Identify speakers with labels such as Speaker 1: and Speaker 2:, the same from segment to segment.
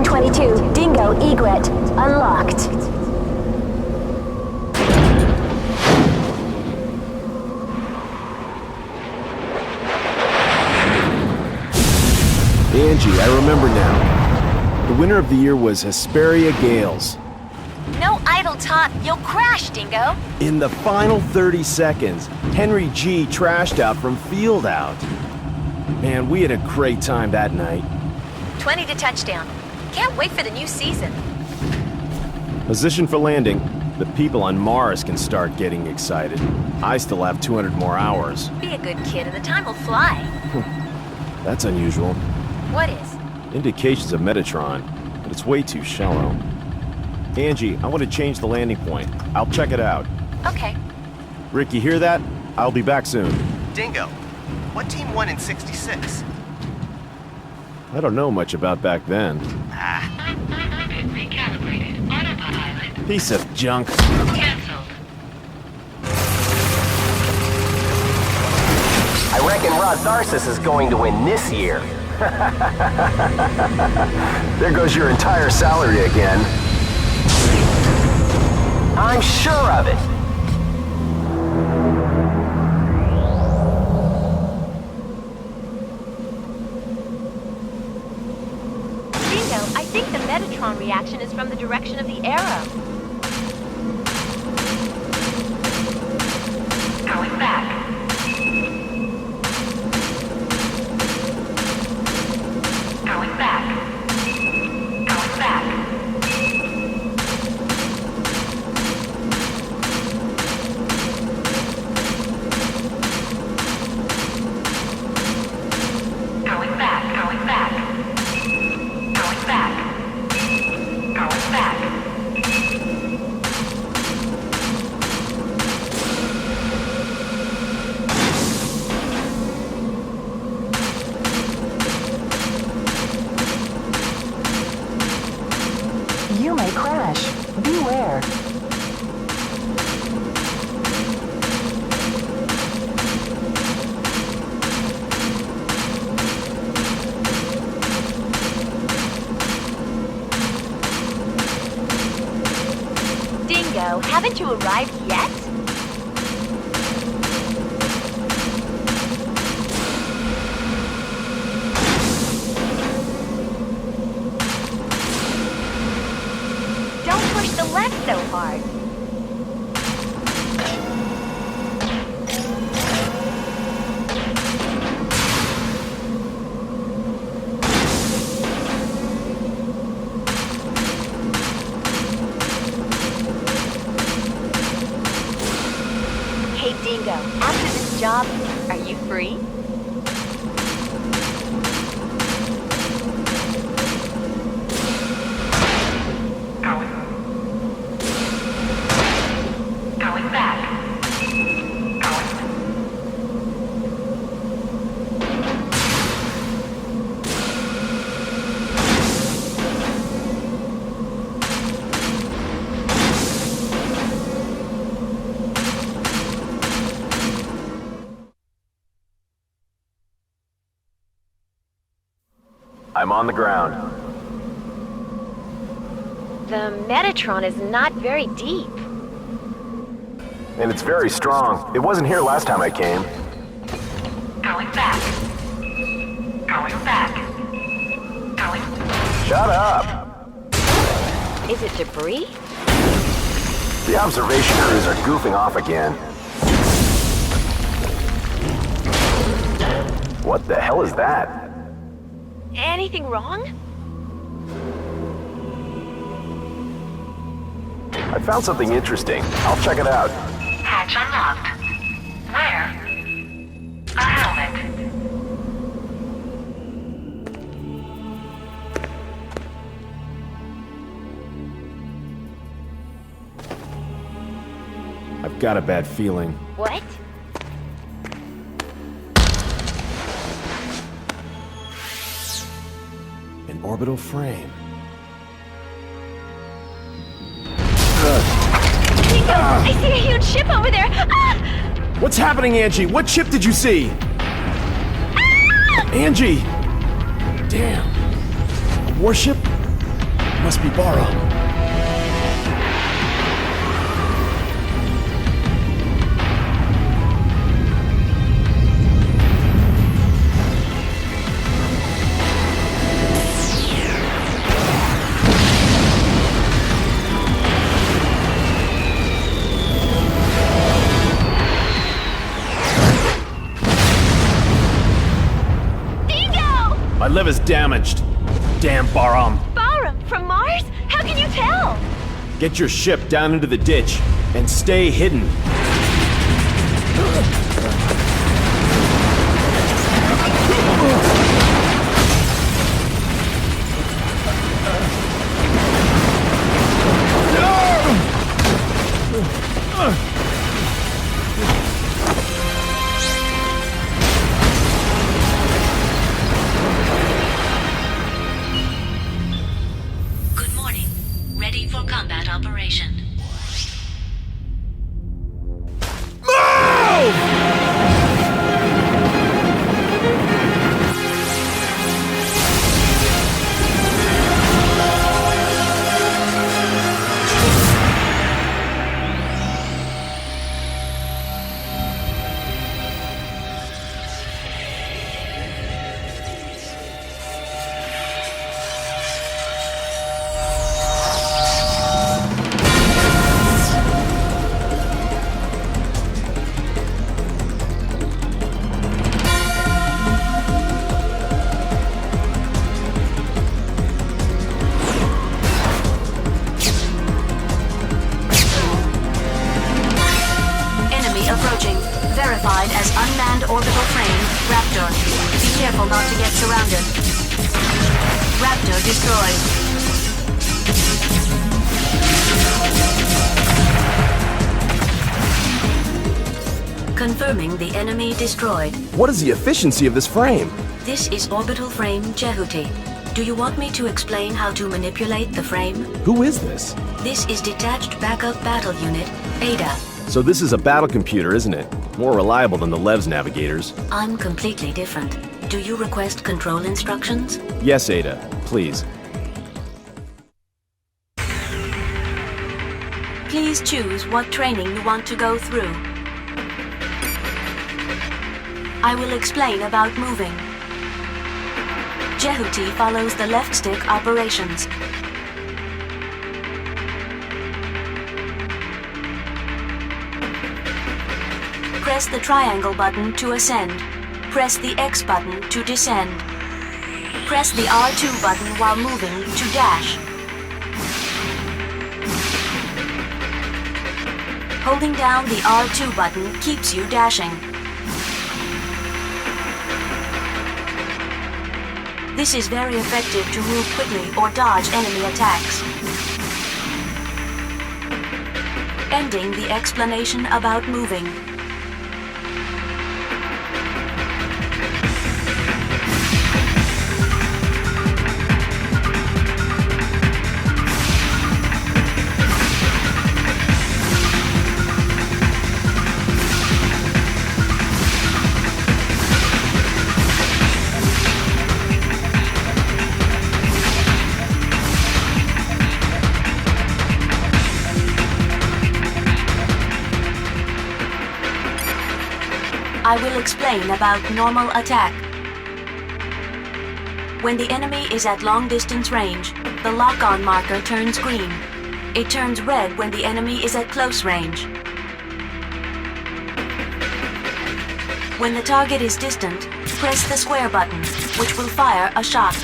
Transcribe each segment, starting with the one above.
Speaker 1: 1422, Dingo egret, unlocked.
Speaker 2: Angie, I remember now. The winner of the year was Hesperia Gales.
Speaker 3: No idle talk, you'll crash, Dingo.
Speaker 2: In the final 30 seconds, Henry G trashed out from field out. Man, we had a great time that night.
Speaker 3: 20 to touchdown. Can't wait for the new season.
Speaker 2: Position for landing. The people on Mars can start getting excited. I still have 200 more hours.
Speaker 3: Be a good kid and the time will fly.
Speaker 2: That's unusual.
Speaker 3: What is?
Speaker 2: Indications of Metatron, but it's way too shallow. Angie, I want to change the landing point. I'll check it out.
Speaker 3: Okay.
Speaker 2: Rick, you hear that? I'll be back soon.
Speaker 4: Dingo, what team won in '66?
Speaker 2: I don't know much about back then.
Speaker 5: Recalibrated. Autopilot.
Speaker 2: Piece of junk.
Speaker 5: Cancelled.
Speaker 6: I reckon Rod Tharsis is going to win this year.
Speaker 2: There goes your entire salary again.
Speaker 6: I'm sure of it.
Speaker 3: Dingo, I think the Metatron reaction is from the direction of the arrow.
Speaker 5: Going back. Going back. Going back. Going back. Going back. Going back. Going back.
Speaker 1: You may crash. Beware.
Speaker 3: Dingo, haven't you arrived yet? Don't push the left so hard. Hey Dingo, after this job, are you free?
Speaker 5: Going back. Going.
Speaker 2: I'm on the ground.
Speaker 3: The Metatron is not very deep.
Speaker 2: And it's very strong. It wasn't here last time I came.
Speaker 5: Going back. Going back. Going.
Speaker 2: Shut up!
Speaker 3: Is it debris?
Speaker 2: The observation crews are goofing off again. What the hell is that?
Speaker 3: Anything wrong?
Speaker 2: I found something interesting. I'll check it out.
Speaker 5: Hatch unlocked. Where? A helmet.
Speaker 2: I've got a bad feeling.
Speaker 3: What?
Speaker 2: An orbital frame.
Speaker 3: Dingo, I see a huge ship over there! Ah!
Speaker 2: What's happening, Angie? What ship did you see?
Speaker 3: Ah!
Speaker 2: Angie! Damn. A warship? Must be Baram. My liver's damaged. Damn Baram.
Speaker 3: Baram, from Mars? How can you tell?
Speaker 2: Get your ship down into the ditch and stay hidden.
Speaker 7: Good morning. Ready for combat operation.
Speaker 8: Approaching. Verified as unmanned orbital frame, Raptor. Be careful not to get surrounded. Raptor destroyed. Confirming the enemy destroyed.
Speaker 2: What is the efficiency of this frame?
Speaker 8: This is orbital frame ZOEHD. Do you want me to explain how to manipulate the frame?
Speaker 2: Who is this?
Speaker 8: This is Detached Backup Battle Unit, ADA.
Speaker 2: So this is a battle computer, isn't it? More reliable than the Lev's navigators.
Speaker 8: I'm completely different. Do you request control instructions?
Speaker 2: Yes, Ada, please.
Speaker 8: Please choose what training you want to go through. I will explain about moving. ZOEHD follows the left stick operations. Press the triangle button to ascend. Press the X button to descend. Press the R2 button while moving to dash. Holding down the R2 button keeps you dashing. This is very effective to move quickly or dodge enemy attacks. Ending the explanation about moving. I will explain about normal attack. When the enemy is at long distance range, the lock-on marker turns green. It turns red when the enemy is at close range. When the target is distant, press the square button, which will fire a shot.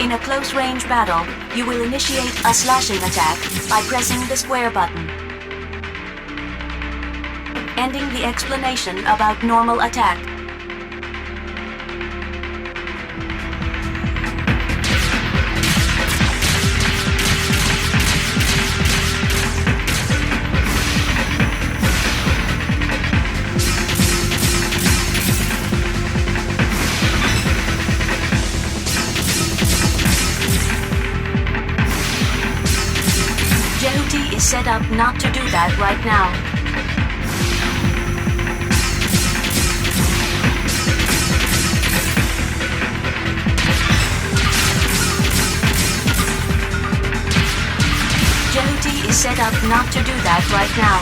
Speaker 8: In a close-range battle, you will initiate a slashing attack by pressing the square button. Ending the explanation about normal attack. ZOEHD is set up not to do that right now. set up not to do that right now.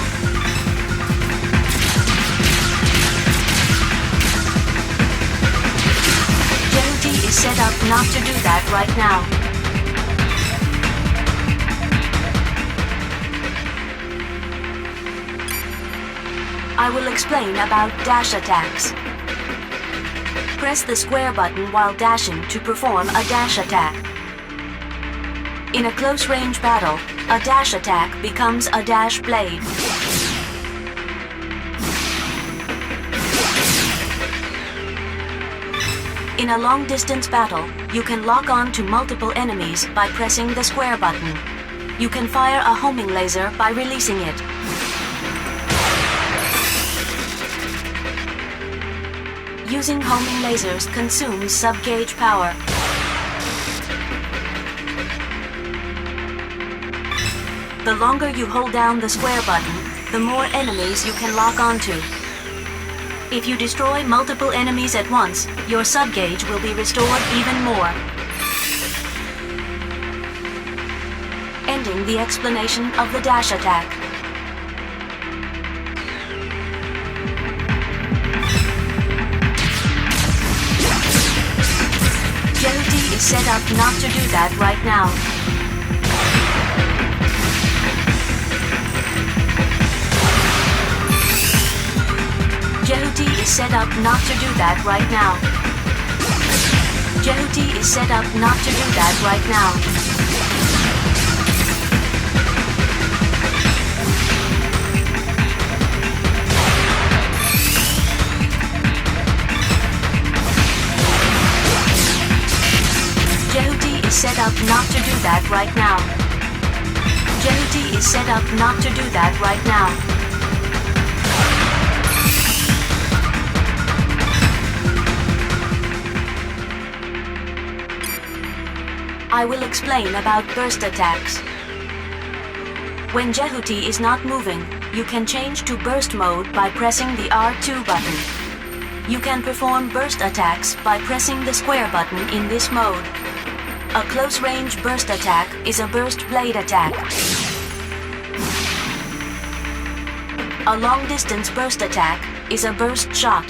Speaker 8: ZOEHD is set up not to do that right now. I will explain about dash attacks. Press the square button while dashing to perform a dash attack. In a close-range battle, a dash attack becomes a dash blade. In a long-distance battle, you can lock on to multiple enemies by pressing the square button. You can fire a homing laser by releasing it. Using homing lasers consumes sub-gauge power. The longer you hold down the square button, the more enemies you can lock onto. If you destroy multiple enemies at once, your sub-gauge will be restored even more. Ending the explanation of the dash attack. ZOEHD is set up not to do that right now. ZOEHD is set up not to do that right now. ZOEHD is set up not to do that right now. ZOEHD is set up not to do that right now. ZOEHD is set up not to do that right now. I will explain about burst attacks. When ZOEHD is not moving, you can change to burst mode by pressing the R2 button. You can perform burst attacks by pressing the square button in this mode. A close-range burst attack is a burst blade attack. A long-distance burst attack is a burst shot.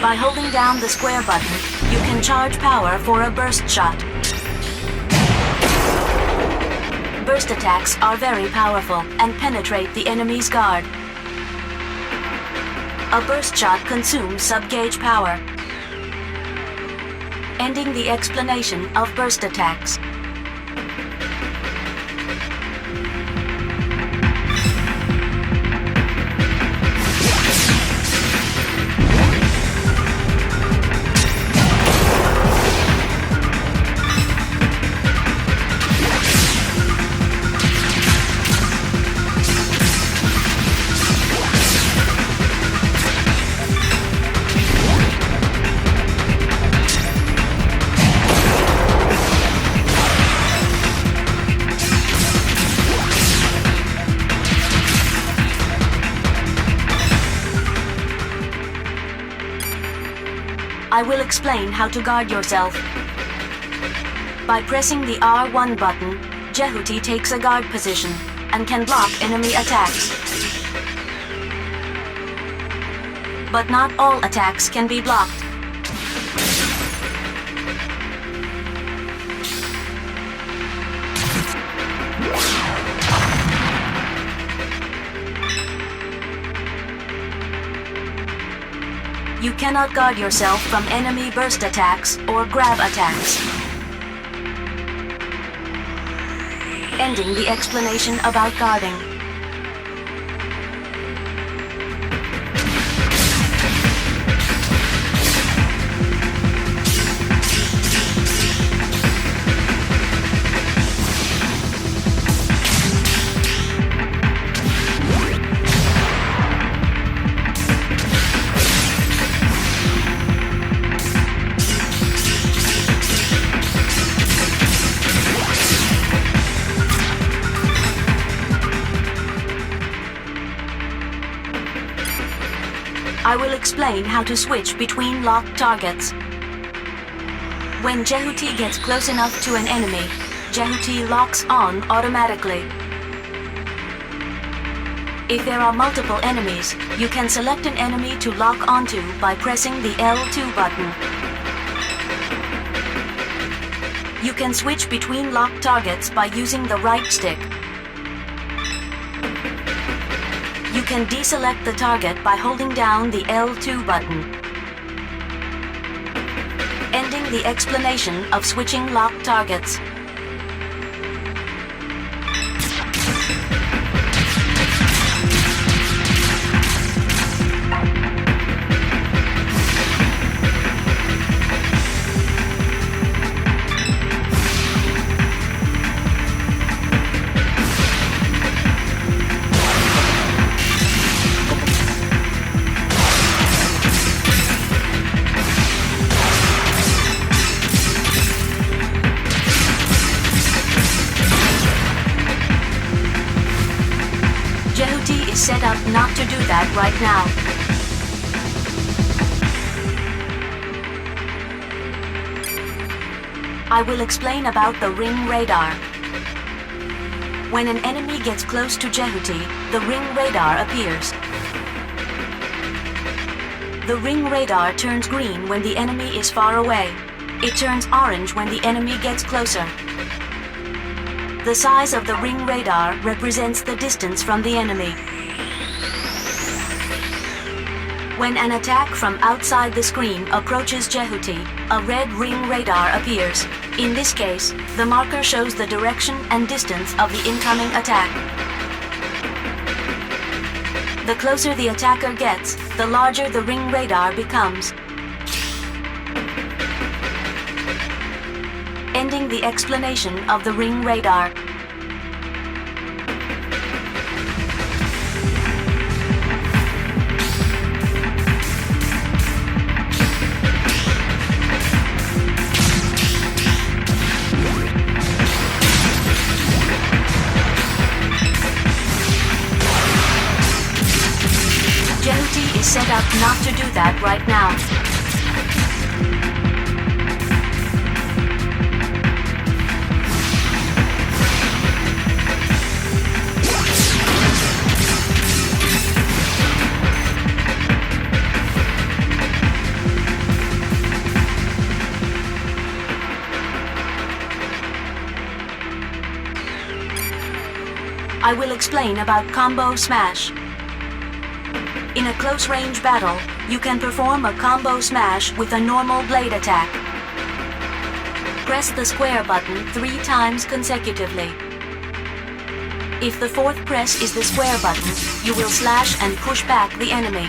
Speaker 8: By holding down the square button, you can charge power for a burst shot. Burst attacks are very powerful and penetrate the enemy's guard. A burst shot consumes sub-gauge power. Ending the explanation of burst attacks. I will explain how to guard yourself. By pressing the R1 button, ZOEHD takes a guard position and can block enemy attacks. But not all attacks can be blocked. You cannot guard yourself from enemy burst attacks or grab attacks. Ending the explanation about guarding. I will explain how to switch between locked targets. When ZOEHD gets close enough to an enemy, Jehuti locks on automatically. If there are multiple enemies, you can select an enemy to lock onto by pressing the L2 button. You can switch between locked targets by using the right stick. You can deselect the target by holding down the L2 button. Ending the explanation of switching locked targets. Set up not to do that right now. I will explain about the ring radar. When an enemy gets close to Jehuti, the ring radar appears. The ring radar turns green when the enemy is far away. It turns orange when the enemy gets closer. The size of the ring radar represents the distance from the enemy. When an attack from outside the screen approaches Jehuti, a red ring radar appears. In this case, the marker shows the direction and distance of the incoming attack. The closer the attacker gets, the larger the ring radar becomes. Ending the explanation of the ring radar. Jehuti is set up not to do that right now. I will explain about combo smash. In a close-range battle, you can perform a combo smash with a normal blade attack. Press the square button 3 times consecutively. If the fourth press is the square button, you will slash and push back the enemy.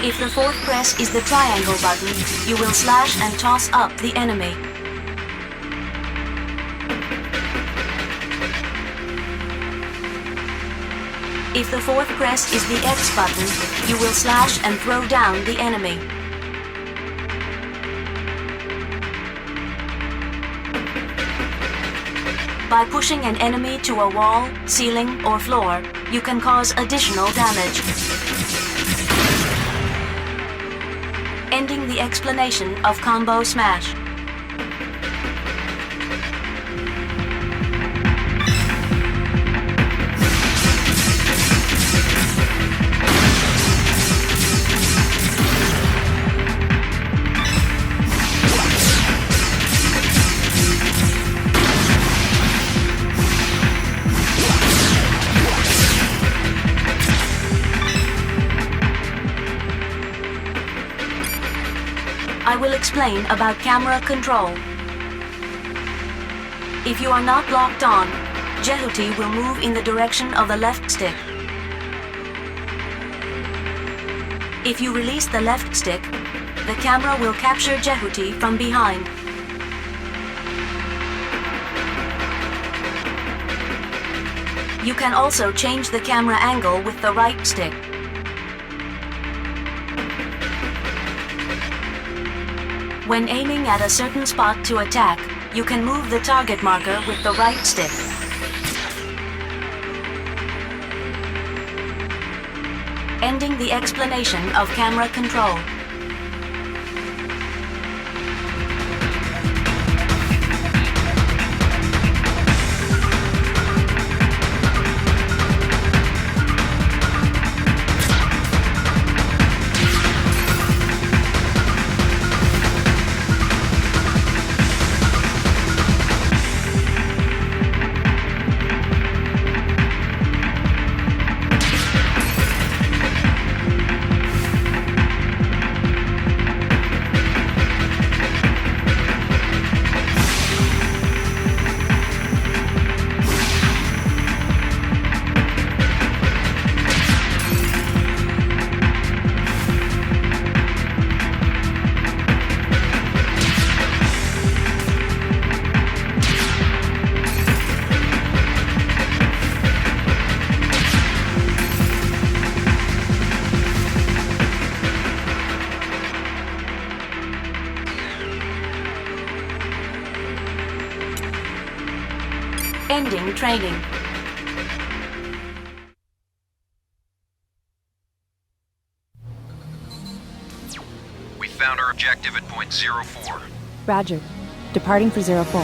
Speaker 8: If the fourth press is the triangle button, you will slash and toss up the enemy. If the fourth press is the X button, you will slash and throw down the enemy. By pushing an enemy to a wall, ceiling, or floor, you can cause additional damage. Ending the explanation of combo smash. I will explain about camera control. If you are not locked on, Jehuti will move in the direction of the left stick. If you release the left stick, the camera will capture Jehuti from behind. You can also change the camera angle with the right stick. When aiming at a certain spot to attack, you can move the target marker with the right stick. Ending the explanation of camera control. Ending training.
Speaker 9: We found our objective at point 04.
Speaker 10: Roger. Departing for 04.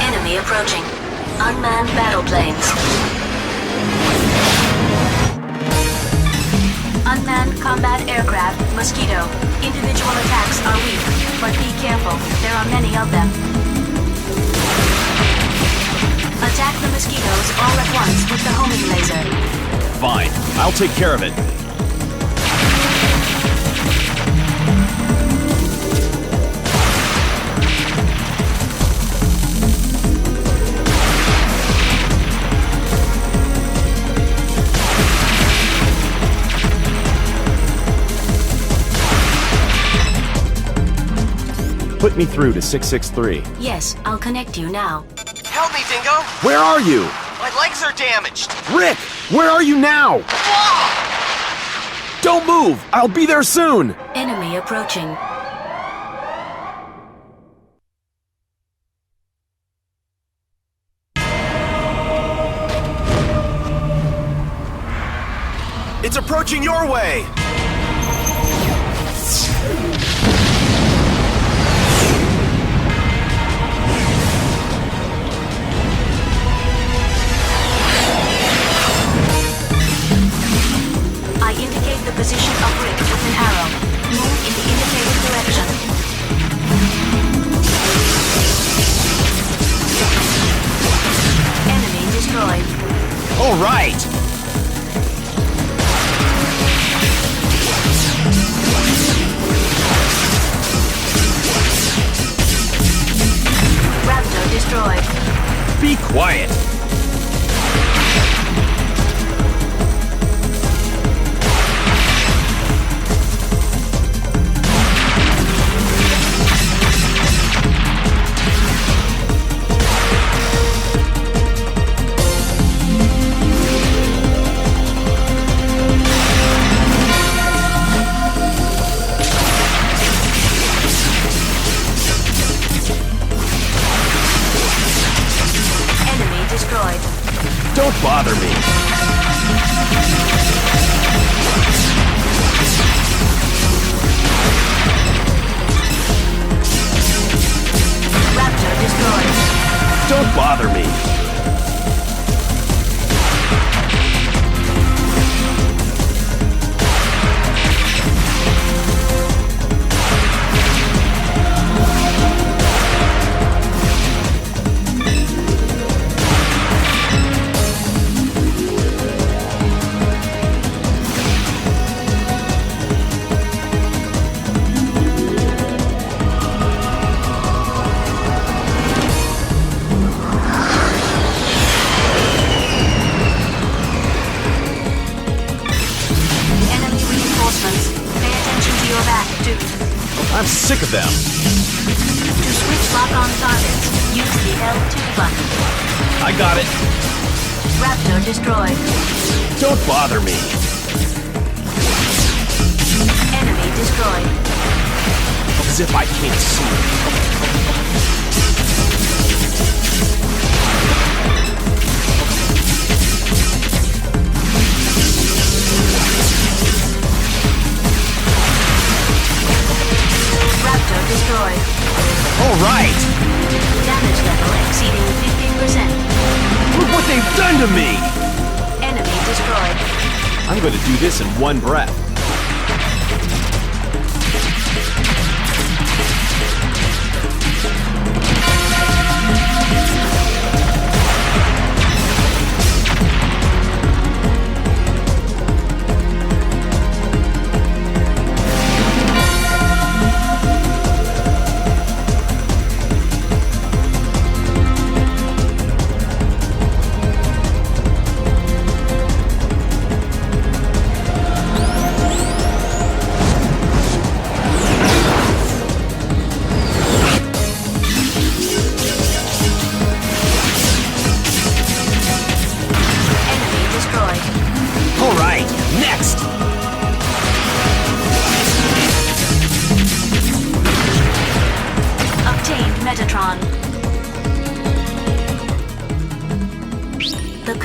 Speaker 8: Enemy approaching. Unmanned battle planes. Unmanned combat aircraft, Mosquito. Individual attacks are weak, but be careful. There are many of them. Attack the mosquitoes all at once with the homing laser.
Speaker 2: Fine, I'll take care of it. Put me through to 663.
Speaker 8: Yes, I'll connect you now.
Speaker 4: Help me, Dingo!
Speaker 2: Where are you?
Speaker 4: My legs are damaged!
Speaker 2: Rick, where are you now? Don't move! I'll be there soon!
Speaker 8: Enemy approaching.
Speaker 2: It's approaching your way!
Speaker 8: I indicate the position of Rick with an arrow. Move in the indicated direction. Enemy destroyed.
Speaker 2: All right!
Speaker 8: Raptor destroyed.
Speaker 2: Be quiet!
Speaker 8: Enemy destroyed.
Speaker 2: Don't bother me!
Speaker 8: Raptor destroyed.
Speaker 2: Don't bother me!
Speaker 8: Enemy reinforcements. Pay attention to your back, too.
Speaker 2: I'm sick of them!
Speaker 8: To switch lock-on targets, use the L2 button.
Speaker 2: I got it!
Speaker 8: Raptor destroyed.
Speaker 2: Don't bother me!
Speaker 8: Enemy destroyed.
Speaker 2: As if I can't see.
Speaker 8: Raptor destroyed.
Speaker 2: All right!
Speaker 8: Damage level exceeding 15%.
Speaker 2: Look what they've done to me!
Speaker 8: Enemy destroyed.
Speaker 2: I'm going to do this in one breath.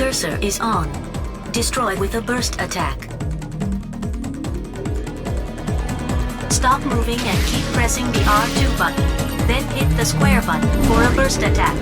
Speaker 8: cursor is on. Destroy with a burst attack. Stop moving and keep pressing the R2 button. Then hit the square button for a burst attack.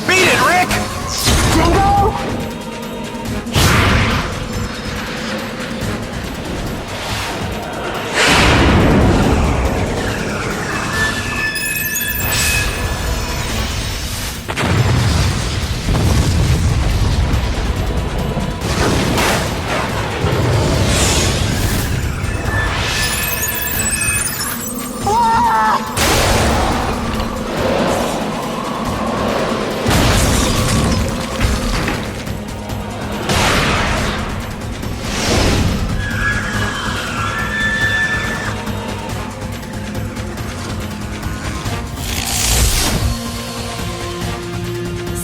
Speaker 2: Beat it, Rick!
Speaker 1: Dingo!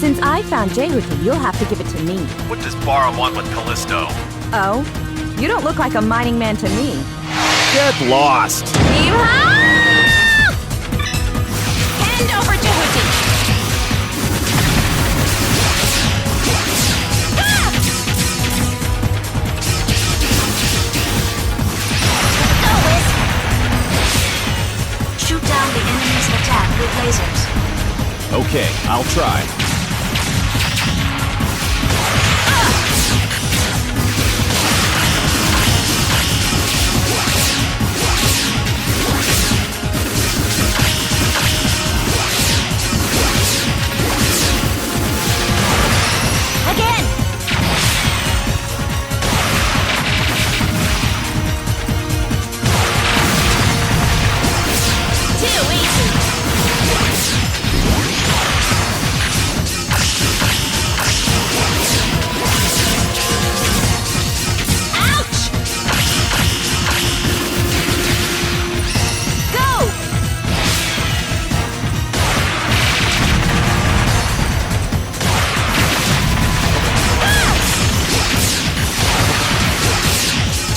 Speaker 10: Since I found ZOEHD, you'll have to give it to me.
Speaker 2: What does Bara want with Callisto?
Speaker 10: Oh? You don't look like a mining man to me.
Speaker 2: Get lost!
Speaker 3: Hand over ZOEHD!
Speaker 8: Shoot down the enemy's attack with lasers.
Speaker 2: Okay, I'll try.
Speaker 3: Again! Too easy! Ouch! Go!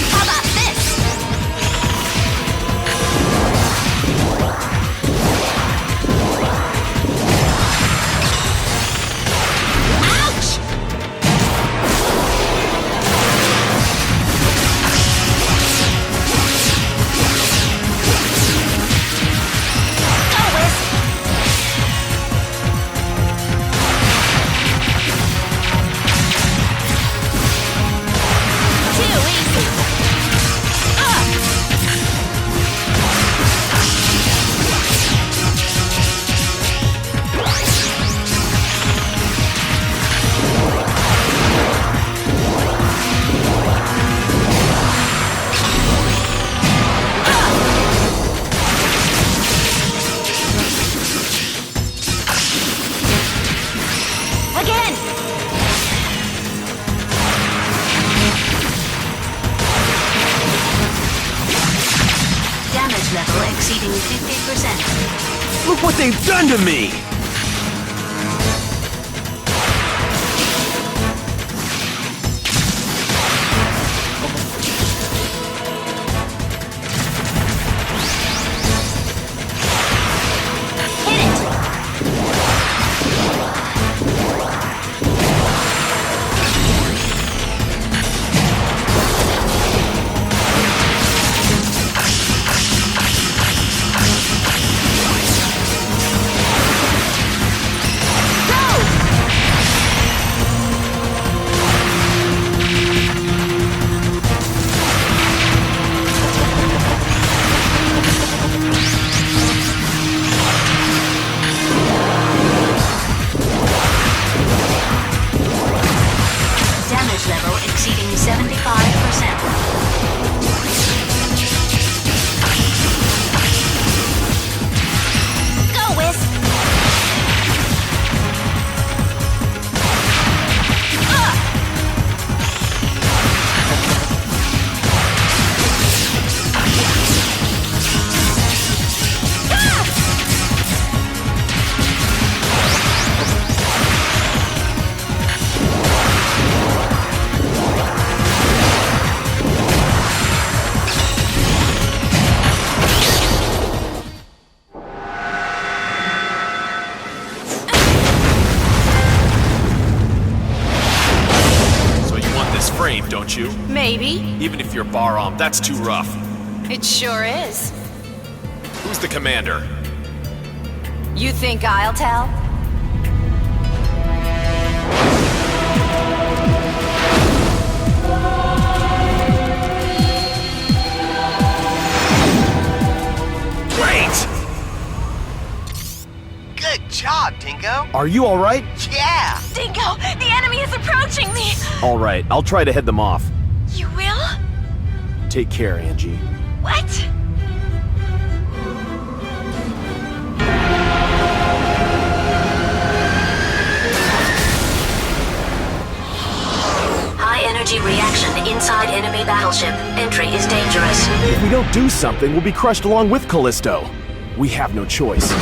Speaker 3: How about this? Ouch! Go, Wiz! Too easy! Again!
Speaker 8: Damage level exceeding 50%.
Speaker 2: Look what they've done to me!
Speaker 3: Hit it!
Speaker 2: brave, don't you?
Speaker 11: Maybe.
Speaker 2: Even if you're bar-armed, that's too rough.
Speaker 11: It sure is.
Speaker 2: Who's the commander?
Speaker 11: You think I'll tell?
Speaker 2: Great!
Speaker 4: Good job, Dingo.
Speaker 2: Are you all right?
Speaker 4: Yeah.
Speaker 3: Dingo, the enemy is approaching me!
Speaker 2: All right, I'll try to head them off.
Speaker 3: You will?
Speaker 2: Take care, Angie.
Speaker 3: What?
Speaker 8: High energy reaction inside enemy battleship. Entry is dangerous.
Speaker 2: If we don't do something, we'll be crushed along with Callisto. We have no choice.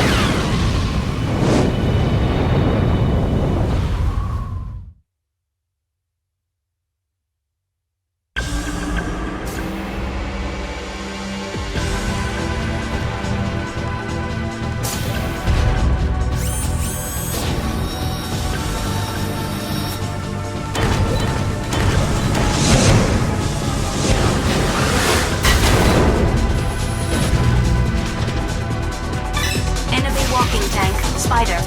Speaker 8: Spider.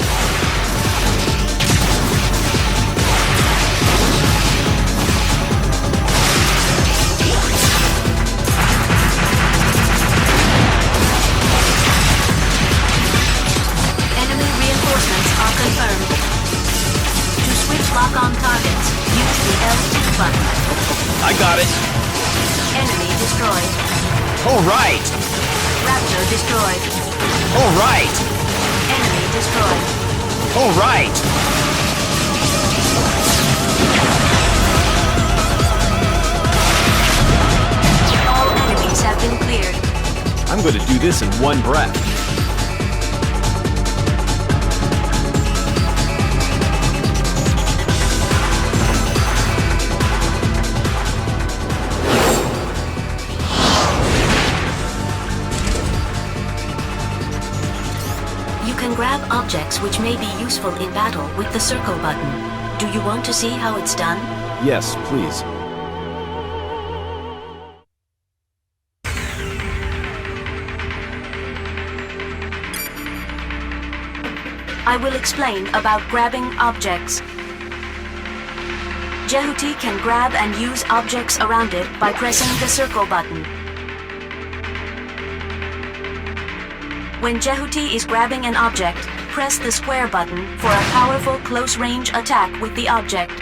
Speaker 8: Enemy reinforcements are confirmed. To switch lock-on targets, use the L2 button.
Speaker 2: I got it.
Speaker 8: Enemy destroyed.
Speaker 2: All right.
Speaker 8: Raptor destroyed.
Speaker 2: All right.
Speaker 8: Enemy destroyed.
Speaker 2: All right.
Speaker 8: All enemies have been cleared.
Speaker 2: I'm going to do this in one breath.
Speaker 8: You can grab objects which may be useful in battle with the circle button. Do you want to see how it's done?
Speaker 2: Yes, please.
Speaker 8: I will explain about grabbing objects. ZOEHD can grab and use objects around it by pressing the circle button. When ZOEHD is grabbing an object, press the square button for a powerful close-range attack with the object.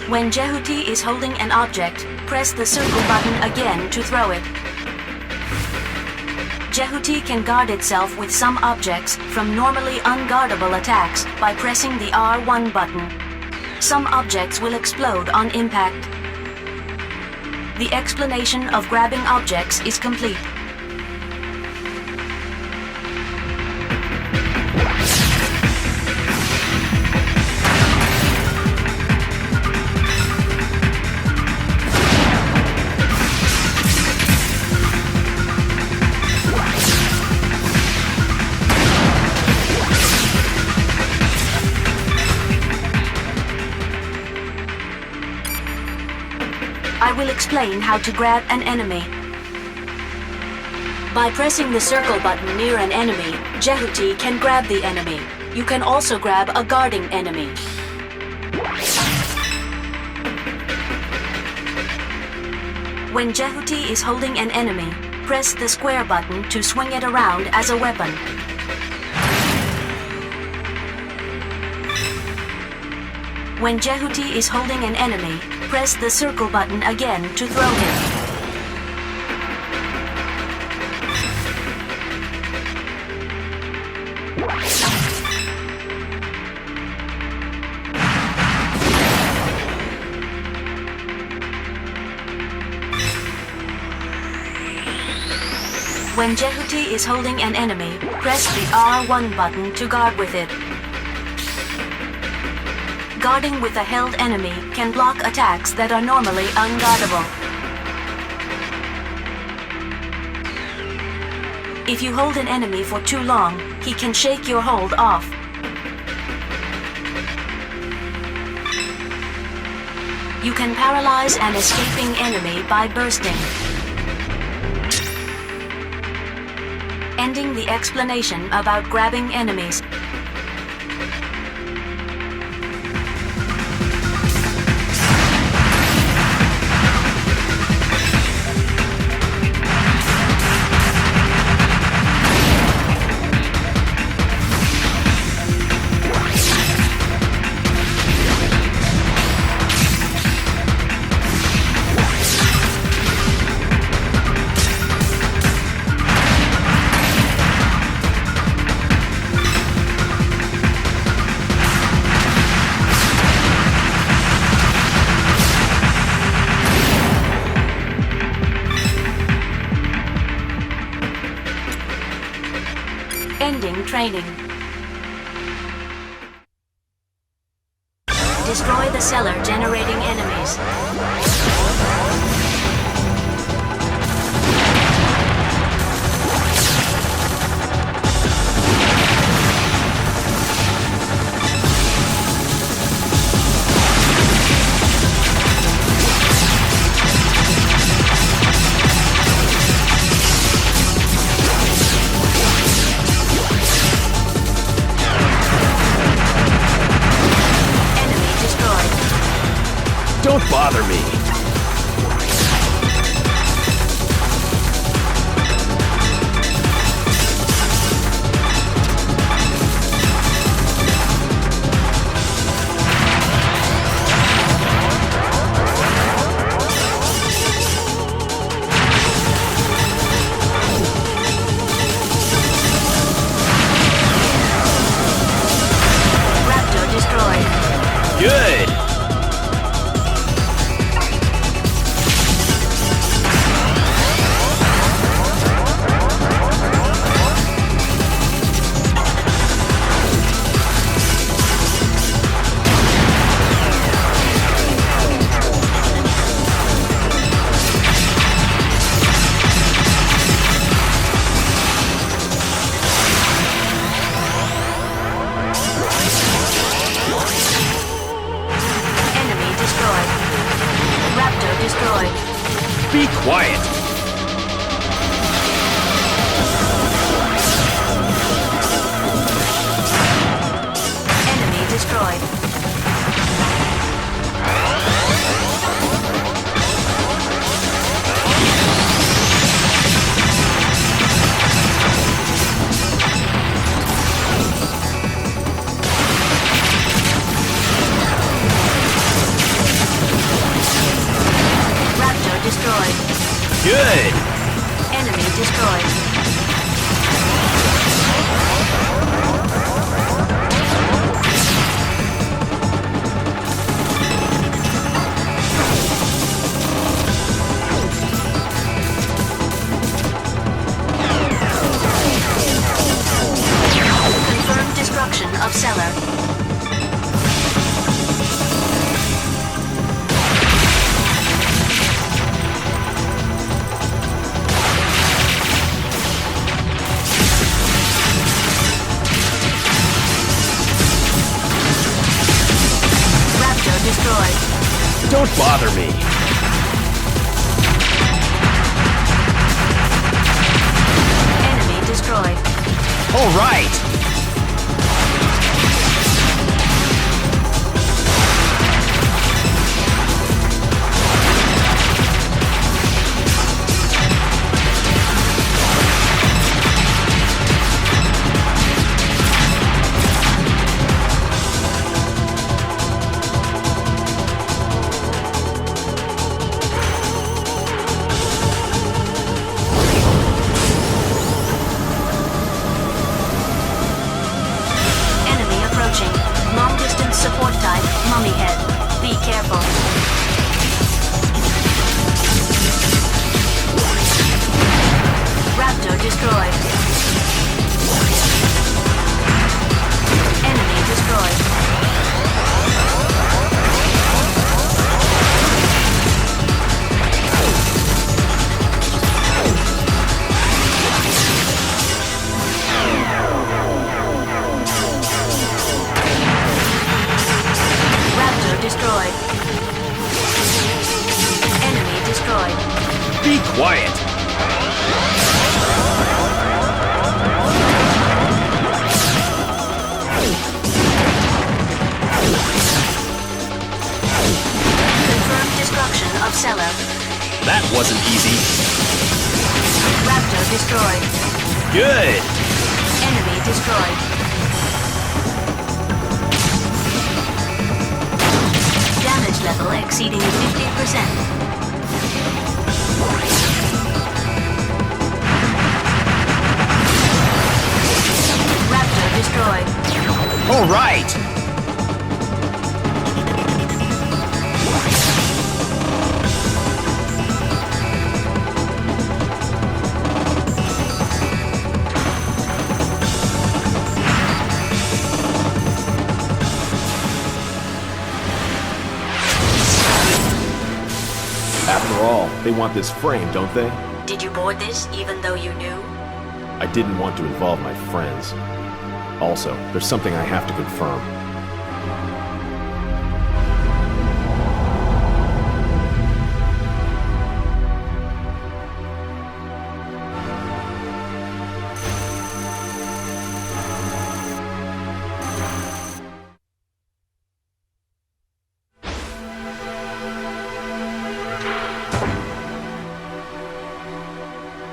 Speaker 8: When ZOEHD is holding an object, press the circle button again to throw it. ZOEHD can guard itself with some objects from normally unguardable attacks by pressing the R1 button. Some objects will explode on impact. The explanation of grabbing objects is complete. I will explain how to grab an enemy. By pressing the circle button near an enemy, ZOEHD can grab the enemy. You can also grab a guarding enemy. When ZOEHD is holding an enemy, press the square button to swing it around as a weapon. When ZOEHD is holding an enemy, press the circle button again to throw him. When ZOEHD is holding an enemy, press the R1 button to guard with it. Guarding with a held enemy can block attacks that are normally unguardable. If you hold an enemy for too long, he can shake your hold off. You can paralyze an escaping enemy by bursting. Ending the explanation about grabbing enemies. Ending training. Destroy the cellar generating enemies.
Speaker 2: Don't bother me.
Speaker 8: Raptor destroyed.
Speaker 2: Good. Be quiet.
Speaker 8: Enemy destroyed. Raptor destroyed.
Speaker 2: Good.
Speaker 8: Enemy destroyed. Confirmed destruction of cellar. Raptor destroyed.
Speaker 2: Don't bother me.
Speaker 8: Enemy destroyed.
Speaker 2: All right.
Speaker 8: Enemy approaching. Long distance support type, mummy head. Be careful. Raptor destroyed. Enemy destroyed. Raptor destroyed.
Speaker 2: quiet.
Speaker 8: Confirmed destruction of cellar.
Speaker 2: That wasn't easy.
Speaker 8: Raptor destroyed.
Speaker 2: Good.
Speaker 8: Enemy destroyed. Damage level exceeding 50%. Raptor destroyed.
Speaker 2: All right. After all, they want this frame, don't they?
Speaker 8: Did you board this even though you knew?
Speaker 2: I didn't want to involve my friends. Also, there's something I have to confirm.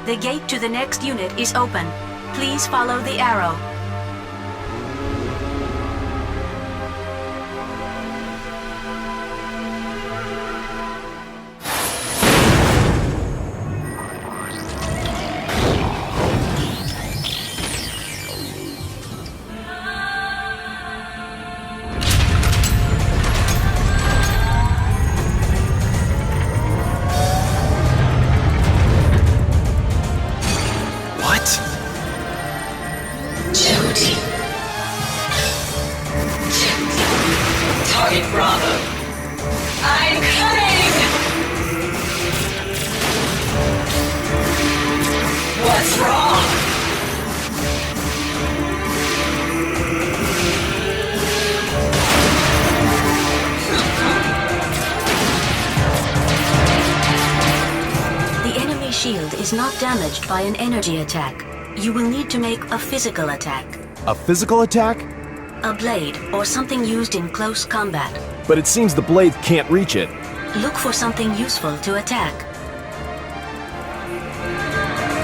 Speaker 8: The gate to the next unit is open. Please follow the arrow.
Speaker 5: Target Bravo. I'm coming! What's wrong?
Speaker 8: The enemy shield is not damaged by an energy attack. You will need to make a physical attack.
Speaker 2: A physical attack?
Speaker 8: A blade or something used in close combat.
Speaker 2: But it seems the blade can't reach it.
Speaker 8: Look for something useful to attack.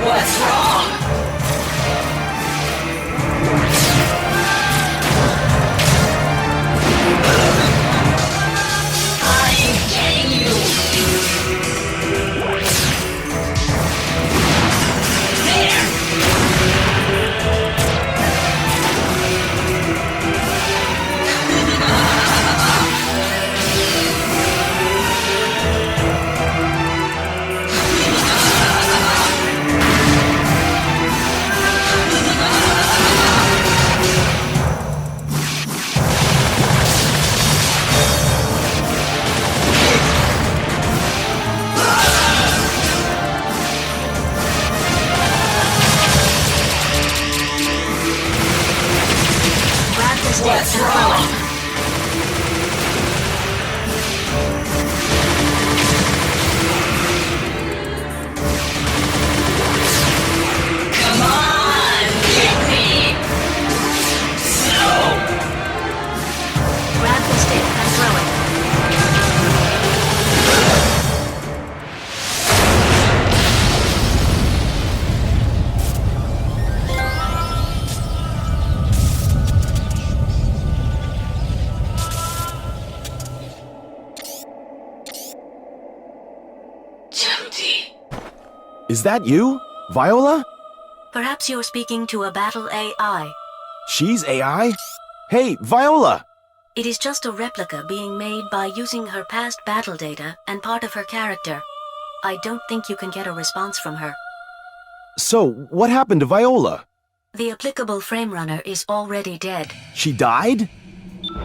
Speaker 5: What's wrong? I'm getting you! There! What's wrong? Come on, get me! No!
Speaker 8: Grab the stick and throw it.
Speaker 2: Is that you? Viola?
Speaker 8: Perhaps you're speaking to a battle AI.
Speaker 2: She's AI? Hey, Viola!
Speaker 8: It is just a replica being made by using her past battle data and part of her character. I don't think you can get a response from her.
Speaker 2: So, what happened to Viola?
Speaker 8: The applicable frame runner is already dead.
Speaker 2: She died?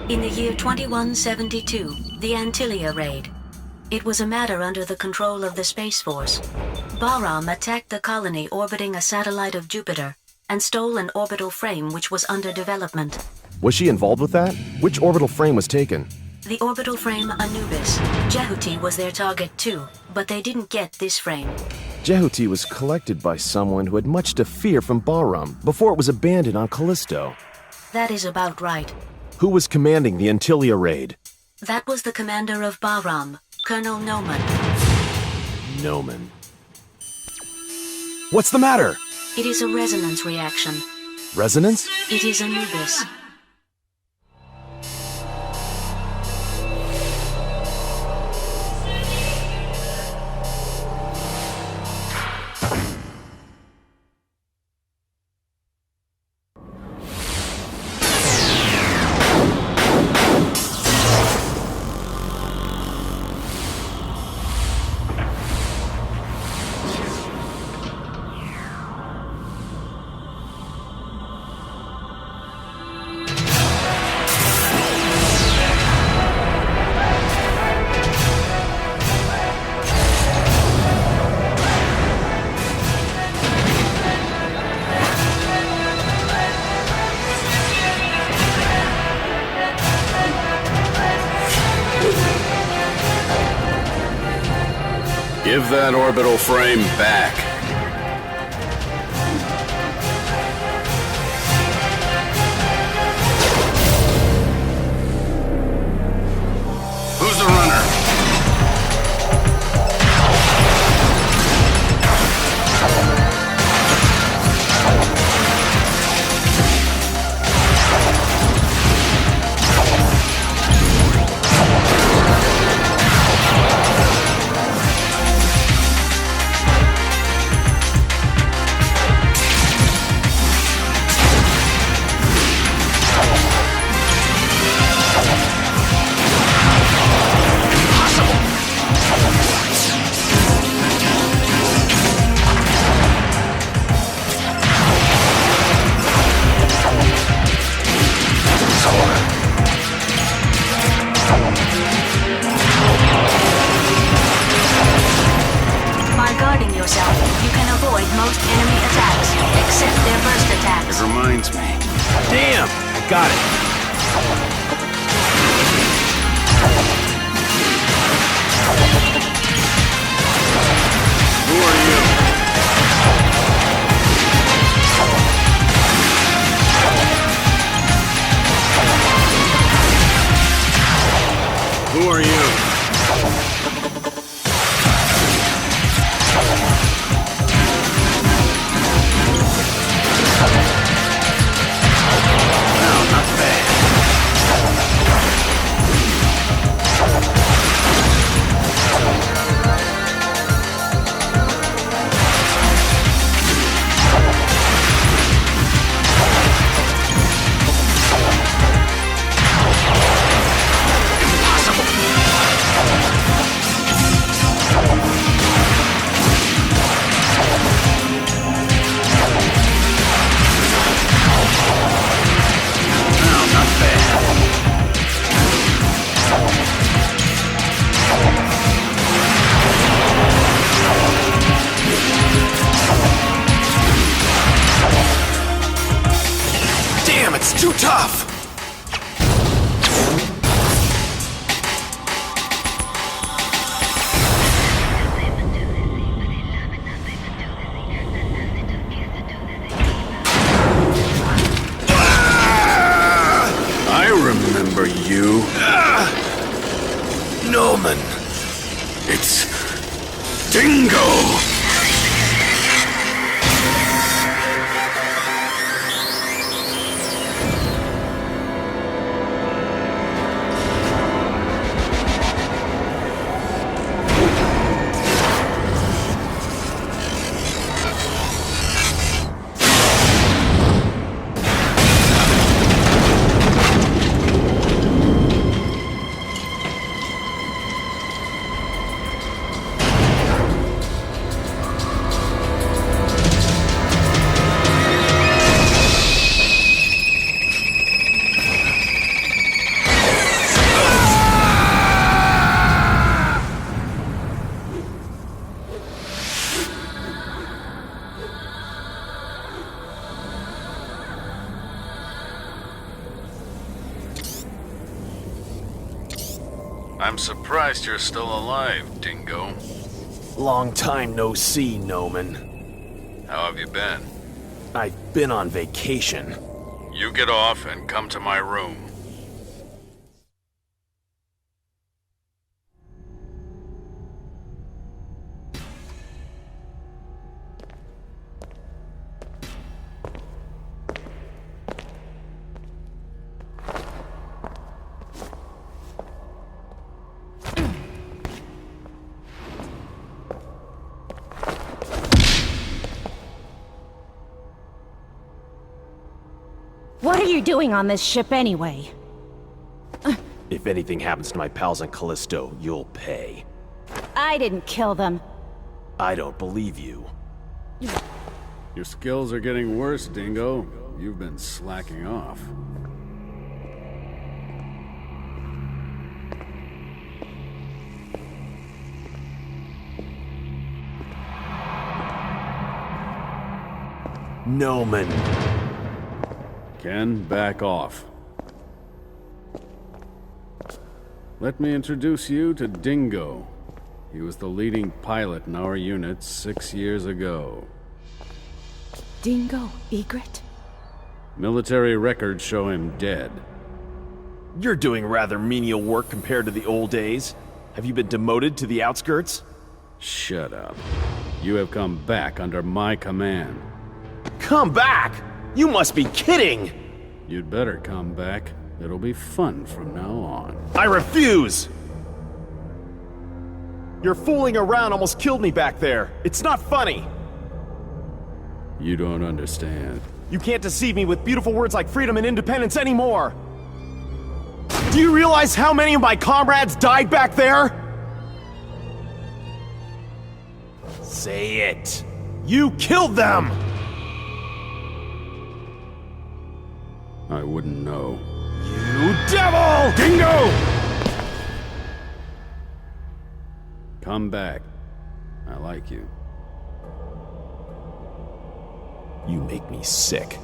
Speaker 8: In the year 2172, the Antilia raid. It was a matter under the control of the Space Force. Bahram attacked the colony orbiting a satellite of Jupiter and stole an orbital frame which was under development.
Speaker 2: Was she involved with that? Which orbital frame was taken?
Speaker 8: The orbital frame Anubis. ZOEHD was their target too, but they didn't get this frame.
Speaker 2: ZOEHD was collected by someone who had much to fear from Bahram before it was abandoned on Callisto.
Speaker 8: That is about right.
Speaker 2: Who was commanding the Antillia raid?
Speaker 8: That was the commander of Bahram, Colonel Noman.
Speaker 2: Noman. What's the matter?
Speaker 8: It is a resonance reaction.
Speaker 2: Resonance?
Speaker 8: It is Anubis.
Speaker 12: Give that orbital frame back. Who's the runner?
Speaker 8: most enemy attacks, except their burst attacks.
Speaker 12: It reminds me.
Speaker 2: Damn! I got it.
Speaker 12: Who are you? Who are you? No, not bad. Damn, it's too tough! I remember you. Noman. It's Dingo! I'm surprised you're still alive, Dingo.
Speaker 2: Long time no see, Noman.
Speaker 12: How have you been?
Speaker 2: I've been on vacation.
Speaker 12: You get off and come to my room.
Speaker 10: What are you doing on this ship anyway?
Speaker 2: If anything happens to my pals on Callisto, you'll pay.
Speaker 10: I didn't kill them.
Speaker 2: I don't believe you.
Speaker 13: Your skills are getting worse, Dingo. You've been slacking off.
Speaker 2: Noman.
Speaker 13: Ken, back off. Let me introduce you to Dingo. He was the leading pilot in our unit 6 years ago.
Speaker 10: Dingo Egret?
Speaker 13: Military records show him dead.
Speaker 2: You're doing rather menial work compared to the old days. Have you been demoted to the outskirts?
Speaker 13: Shut up. You have come back under my command.
Speaker 2: Come back? You must be kidding!
Speaker 13: You'd better come back. It'll be fun from now on.
Speaker 2: I refuse! Your fooling around almost killed me back there. It's not funny.
Speaker 13: You don't understand.
Speaker 2: You can't deceive me with beautiful words like freedom and independence anymore. Do you realize how many of my comrades died back there? Say it. You killed them!
Speaker 13: I wouldn't know.
Speaker 2: You devil! Dingo!
Speaker 13: Come back. I like you.
Speaker 2: You make me sick.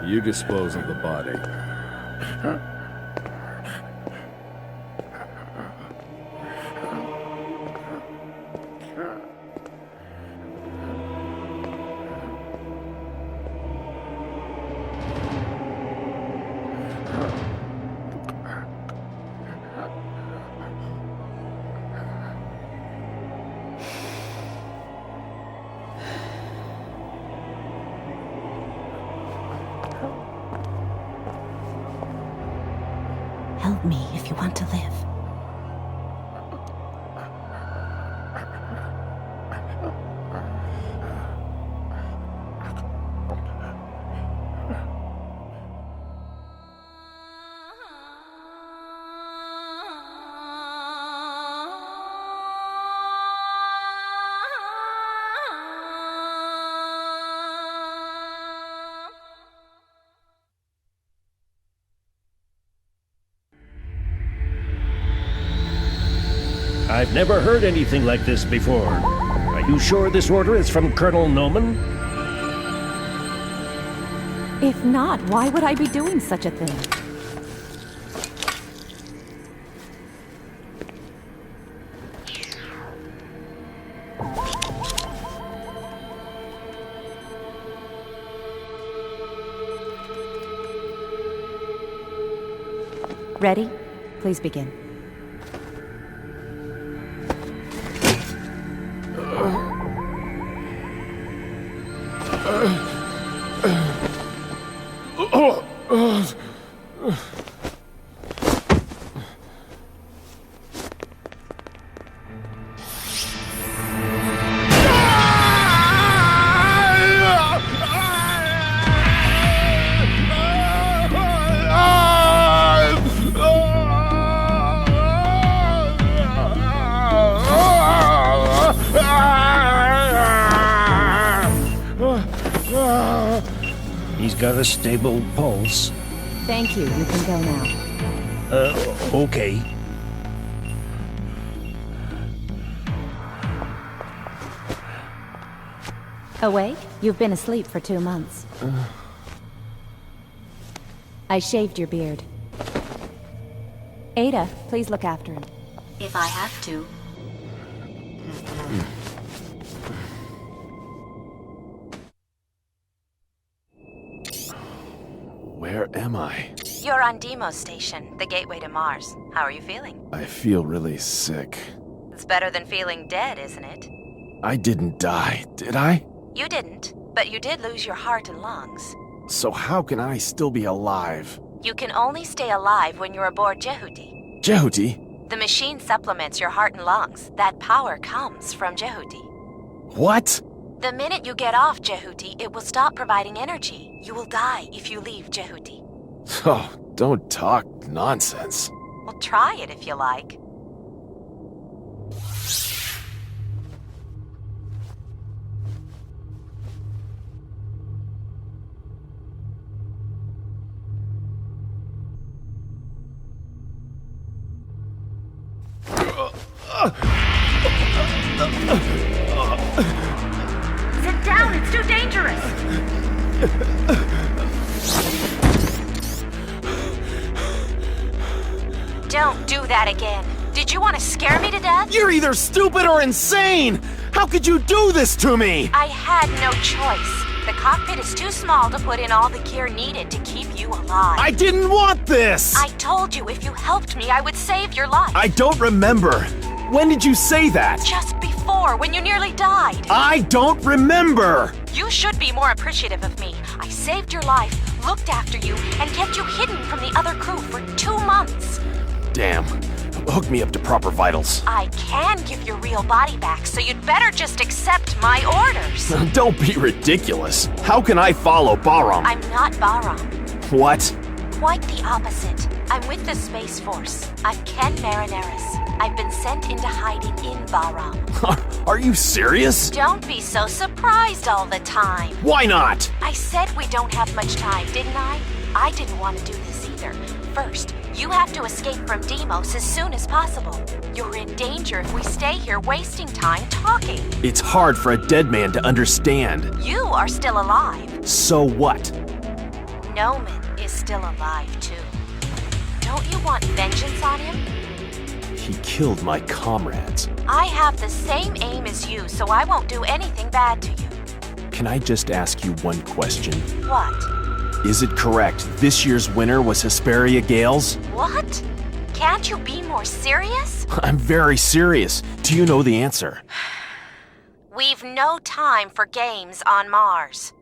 Speaker 13: You dispose of the body.
Speaker 10: Help me if you want to live.
Speaker 14: I've never heard anything like this before. Are you sure this order is from Colonel Noman?
Speaker 10: If not, why would I be doing such a thing? Ready? Please begin.
Speaker 14: He's got a stable pulse.
Speaker 10: Thank you. You can go now.
Speaker 14: Okay.
Speaker 10: Awake? You've been asleep for 2 months. I shaved your beard. Ada, please look after him.
Speaker 8: If I have to.
Speaker 2: Where am I?
Speaker 11: You're on Deimos Station, the gateway to Mars. How are you feeling?
Speaker 2: I feel really sick.
Speaker 11: It's better than feeling dead, isn't it?
Speaker 2: I didn't die, did I?
Speaker 11: You didn't, but you did lose your heart and lungs.
Speaker 2: So how can I still be alive?
Speaker 11: You can only stay alive when you're aboard ZOEHD.
Speaker 2: ZOEHD?
Speaker 11: The machine supplements your heart and lungs. That power comes from ZOEHD.
Speaker 2: What?
Speaker 11: The minute you get off ZOEHD, it will stop providing energy. You will die if you leave ZOEHD.
Speaker 2: Oh, don't talk nonsense.
Speaker 11: Well, try it if you like.
Speaker 3: Sit down, it's too dangerous.
Speaker 11: Don't do that again. Did you want to scare me to death?
Speaker 2: You're either stupid or insane! How could you do this to me?
Speaker 11: I had no choice. The cockpit is too small to put in all the gear needed to keep you alive.
Speaker 2: I didn't want this!
Speaker 11: I told you if you helped me, I would save your life.
Speaker 2: I don't remember. When did you say that?
Speaker 11: Just before, when you nearly died.
Speaker 2: I don't remember!
Speaker 11: You should be more appreciative of me. I saved your life, looked after you, and kept you hidden from the other crew for 2 months.
Speaker 2: Damn. Hook me up to proper vitals.
Speaker 11: I can give your real body back, so you'd better just accept my orders.
Speaker 2: Don't be ridiculous. How can I follow Bahram?
Speaker 11: I'm not Bahram.
Speaker 2: What?
Speaker 11: Quite the opposite. I'm with the Space Force. I'm Ken Marineris. I've been sent into hiding in Bahram.
Speaker 2: Are you serious?
Speaker 11: Don't be so surprised all the time.
Speaker 2: Why not?
Speaker 11: I said we don't have much time, didn't I? I didn't want to do this either. First, you have to escape from Deimos as soon as possible. You're in danger if we stay here wasting time talking.
Speaker 2: It's hard for a dead man to understand.
Speaker 11: You are still alive.
Speaker 2: So what?
Speaker 11: Noman is still alive, too. Don't you want vengeance on him?
Speaker 2: He killed my comrades.
Speaker 11: I have the same aim as you, so I won't do anything bad to you.
Speaker 2: Can I just ask you one question?
Speaker 11: What?
Speaker 2: Is it correct this year's winner was Hesperia Gales?
Speaker 11: What? Can't you be more serious?
Speaker 2: I'm very serious. Do you know the answer?
Speaker 11: We've no time for games on Mars.